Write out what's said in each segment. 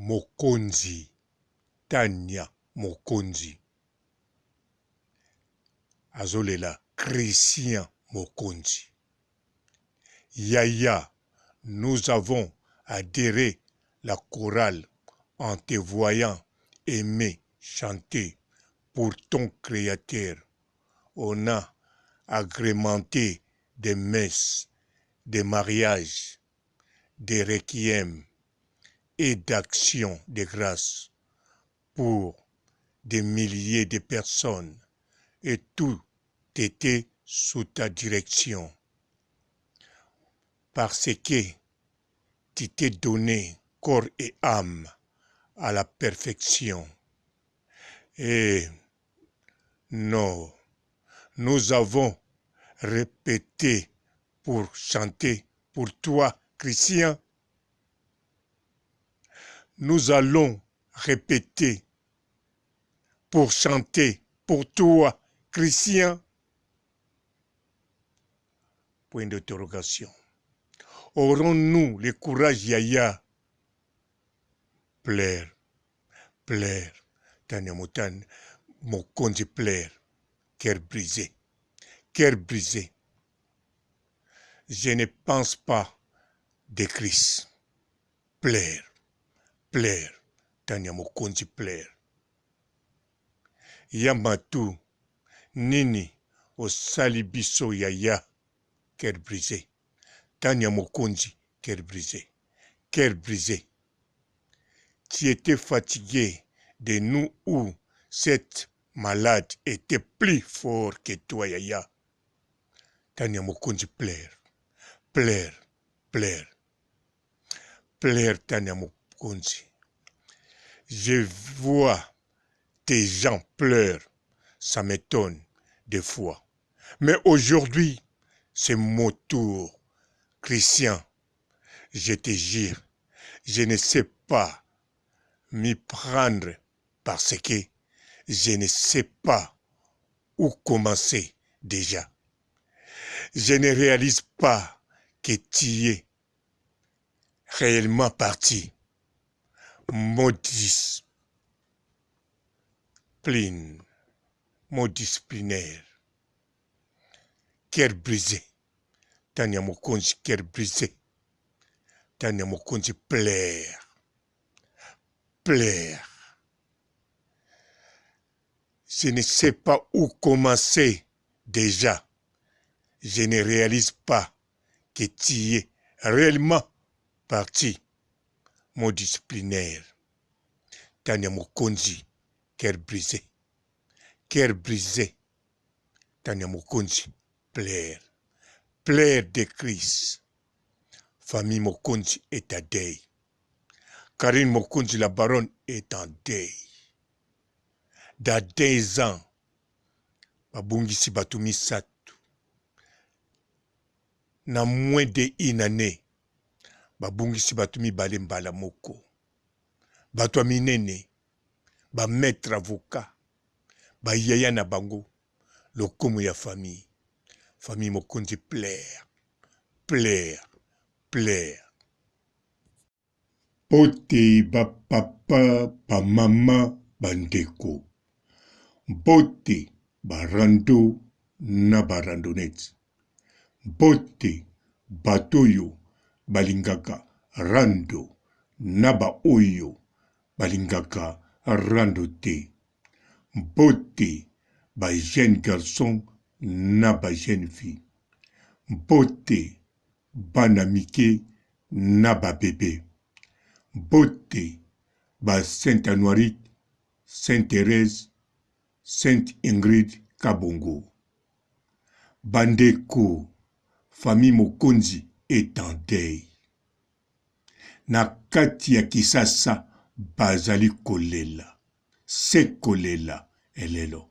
Mokonzi, Tania Mokonzi. Azolela Christian Mokonzi. Yaya, nous avons adhéré la chorale en te voyant aimer chanter pour ton Créateur. On a agrémenté des messes, des mariages, des requiem et d'actions de grâce pour des milliers de personnes et tout était sous ta direction. Parce que tu t'es donné corps et âme à la perfection. Et non, nous avons répété pour chanter pour toi, Christian. Nous allons répéter pour chanter pour toi, Christian. Point d'interrogation. Aurons-nous le courage, Yaya? Plaire, plaire, Tania Motan, Mokonzi plaire, cœur brisé, cœur brisé. Je ne pense pas de Christ. Plaire, plaire, Tania Mokonzi plaire. Yamatu, Nini, Osali Biso Yaya, cœur brisé. Tania Mokonzi, cœur brisé, cœur brisé. Tu étais fatigué de nous où cette malade était plus fort que toi, Yaya. Tania Mokonzi plaire, plaire, plaire, plaire, Tania Mokonzi. Je vois tes gens pleurent, ça m'étonne des fois. Mais aujourd'hui, c'est mon tour. Christian, je te jure, je ne sais pas m'y prendre parce que je ne sais pas où commencer déjà. Je ne réalise pas que tu es réellement parti. Mon disciplinaire, cœur brisé. Tania Mokonzi, cœur brisé. Tania Mokonzi plaire, plaire. Je ne sais pas où commencer déjà. Je ne réalise pas que tu es réellement parti. Mon disciplinaire. Tania Mokonzi, cœur brisé. Cœur brisé. Tania Mokonzi, plaire. Plaire de Christ. Famille Mokonzi est à deuil. Karine Mokonzi, la baronne, est en deuil. Dans 2 ans, babungisi batumi satu. Na moins d'1 année, babungisi batumi bale mbala moko. Batwa minene, ba maître avocat, ba yaya na bango, lokomo ya famille. Famille Mokonzi plaire, plaire, plaire. Bote ba papa, ba mama, bandeko. Bote ba rando na ba randonnette. Bote batoyo balingaka rando na ba oyo balingaka rando te. Bote ba jeune garçon na ba jeune fille. Bote bana mike na ba bébé. Bote ba Sainte Anoirite, Sainte Thérèse, Sainte Ingrid Kabongo. Bandeko, famille Mokonzi est en deuil. Na kati ya Kisasa bazali kolela. Se kolela elelo.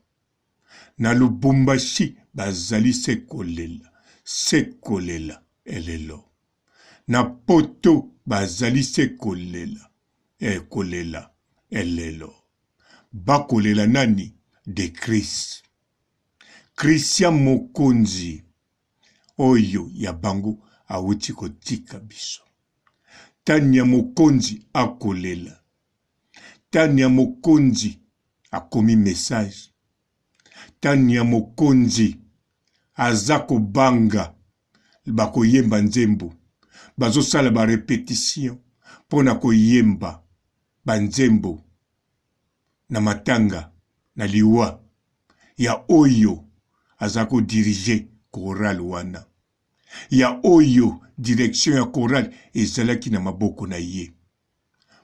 Na Lubumbashi bazali se kolela. Se kolela elelo. Na Poto bazali se kolela. Kolela elelo. Bakolela nani de Christ. Christian Mokonzi. Oyo ya bango awuti kotika biso. Tania Mokonzi akolela. Tania Mokonzi a commis message. Tania Mokonzi azako banga bako yemba nzembo. Bazo sala ba répétition pona ko yemba banzembo na matanga na liwa ya oyo azako diriger choral wana. Ya oyo direction ya choral ezalaki na maboko na ye.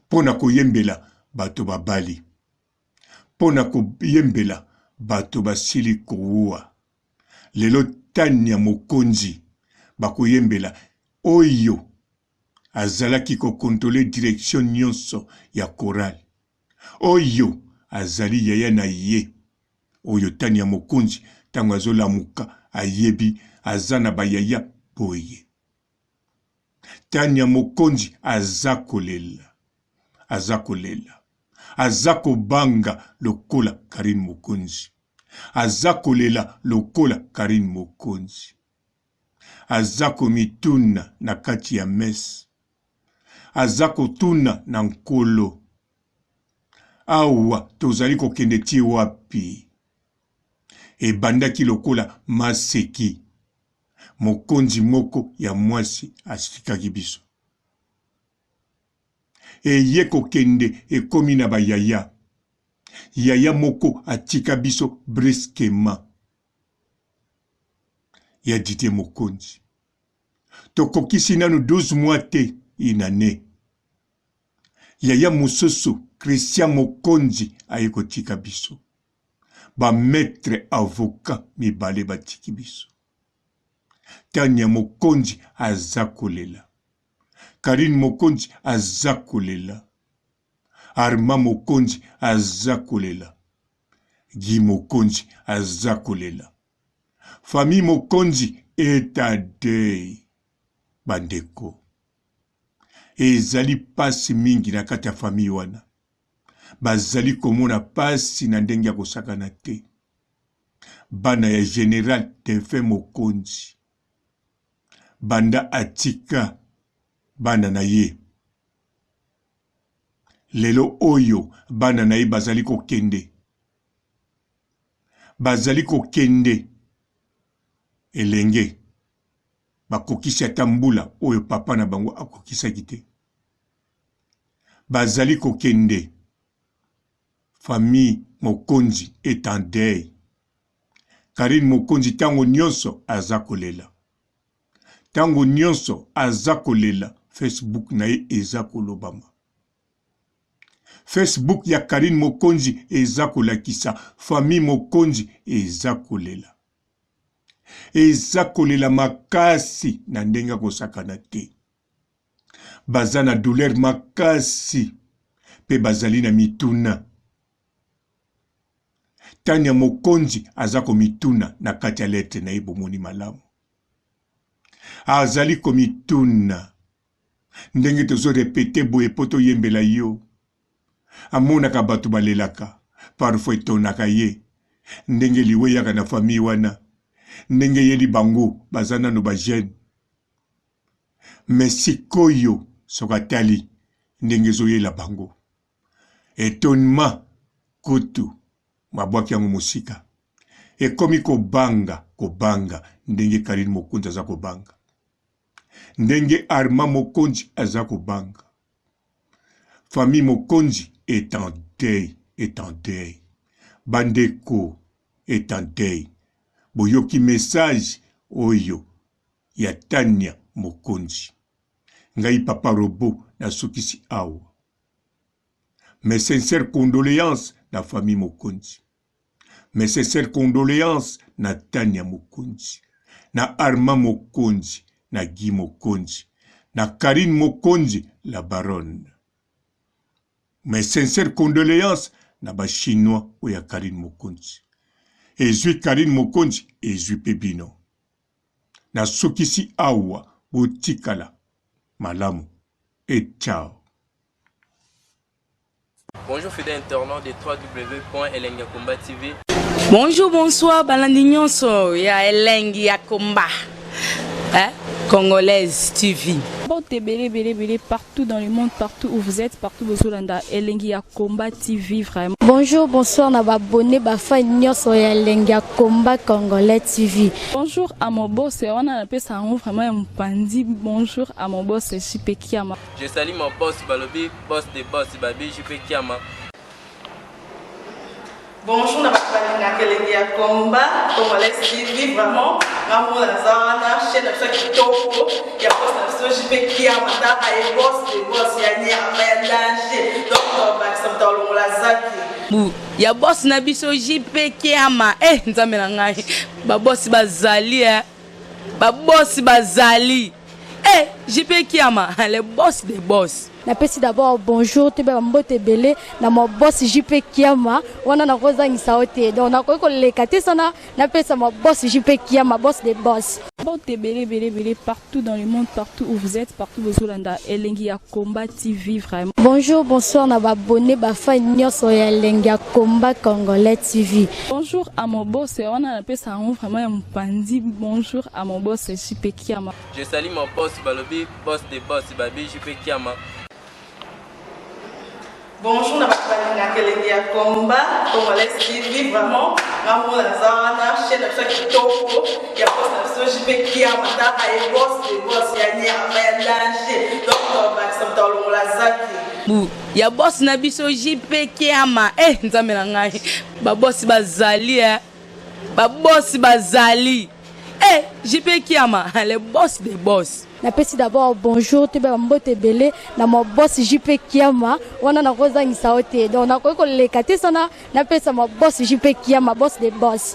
Pona ko yembela bato babali. Pona ko yembela bato basili koua. Lelo Tania Mokonzi bako yembela oyo azalaki ko kontrole direction nyonso ya choral. Oyo azali yaya na ye. Oyo Tania Mokonzi tango azolamuka ayebi azana bayaya boye. Tania Mokonzi azakolela. Azakolela. Azakobanga lokola Karine Mokonzi. Azakolela lokola Karine Mokonzi. Azakomituna na kati ya mesi. Azakotuna na nkolo. Awa tozali kokende tie wapi. Ebandaki lokola maseki. Mokonzi moko ya mwasi asikaki biso. Eye kokende ekomi na bayaya. Yaya moko atika biso breskema. Ya Didier Mokonzi. Tokokisi nanu 12 mois te inane. Yaya mosusu Christian Mokonzi aye kotika biso. Ba maître avocat mibale batiki biso. Tania Mokonzi azakolela. Karine Mokonzi azakolela. Arma Mokonzi azakolela. Guy Mokonzi azakolela. Famille Mokonzi est à deuil. Bandeko. Ezali pasi mingi na kati ya famille wana. Bazali komona pasi na ndenge ya kosakana te. Bana ya Général Tefe Mokonzi. Banda atika bana na ye. Lelo oyo bana na ye bazali kokende. Bazali kokende. Elenge. Bakokisi atambula oyo papa na bango akokisa kite. Bazali kokende. Famille Mokonzi est en deuil. Karine Mokonzi tango nyonso azakolela. Tango nyonso azakolela. Facebook na ye ezakolobama. Facebook ya Karine Mokonzi ezakolakisa. Famille Mokonzi ezakolela. Ezakolela makasi na ndenga kosakana te. Bazana douleur makasi. Pe bazali na mituna. Tania Mokonzi azako mituna na kati ya lettre na ibo moni malamu. Azali komituna. Ndenge tozo repete boye poto yembela yo. Amona ka batu balelaka. Parfois tonaka ye. Ndenge liwe yaka na famille wana. Ndenge yeli bango bazana no bajene. Mesikoyo sokatali. Ndenge zo yela bango. Étonnement kutu. Mabwaki yango musika. Ekomi kobanga. Ndenge Karine Mokonzi aza kobanga. Ndenge Arma Mokonzi aza kobanga. Famille Mokonzi est en deuil. Bandeko est en deuil. Boyoki message oyo ya Tania Mokonzi. Ngai papa Robo na sukisi awa. Mes sincères condoléances na famille Mokonzi. Mes sincères condoléances na Tania Mokonzi. Na Arma Mokonzi. Na Guy Mokonzi. Na Karine Mokonzi, la baronne. Mes sincères condoléances na ba chinois ou ya Karine Mokonzi. Ezui Karine Mokonzi, ezui pebino. Na sokisi awa, botikala, malamu, et ciao. Bonjour fidèles internautes de www.elengiakomba TV. Bonjour, bonsoir, balandi nyonso ya Elengi ya Komba. Congolaise TV. Bon, t'es belé partout dans le monde, partout où vous êtes, partout où vous êtes, Elengia Combat TV, vraiment. Bonjour, bonsoir, na abonné, fan nyonso ya Elengia Combat Congolais TV. Bonjour à mon boss, on a appelé ça vraiment un pandi. Bonjour à mon boss, JP Kiama. Je salue mon boss Balobi, boss des boss Babi, JP Kiama. Bonjour, na Elengia Combat Congolais TV, vraiment. Maman la zana, chaîne de kitoko, ya boss na JP Kiama, ta ay boss des boss ya ni ya danger. Donc ba samta lo la zaki. Ya boss na biso JP Kiama. Nzambe na ngai. Ba boss bazali Ba boss bazali. JP Kiama, le boss des boss. Napesi d'abord bonjour, te ba mbote belé na mo boss JP Kiama, wana na kozangisa ote. Donc na ko lekate sana, napesa mo boss JP Kiama, boss des boss. Bon, t'es belé partout dans le monde, partout où vous êtes, partout où vous êtes, Elengia Combat TV, vraiment. Bonjour, bonsoir, na abonné, fan nyonso ya Elengia Combat Congolais TV. Bonjour à mon boss, on a appelé ça vraiment un pandi. Bonjour à mon boss, JP Kiama. Je salue mon boss Balobi, boss des boss Babi, JP Kiama. Bonjour, na Elengia Combat Congolais TV, vraiment. Maman la zana, chaîne de kitoko, ya boss na JP Kiama, ta ay boss des boss ya ni ya danger. Donc ba samta lo la zaki. Ya boss na biso JP Kiama. Nzambe na ngai. Ba boss bazali Ba boss bazali. JP Kiama, le boss des boss. Napesi d'abord bonjour, te ba mbote belé na mo boss JP Kiama, wana na kozangisa ote. Donc na ko lekate sana, napesa mo boss JP Kiama, boss des boss.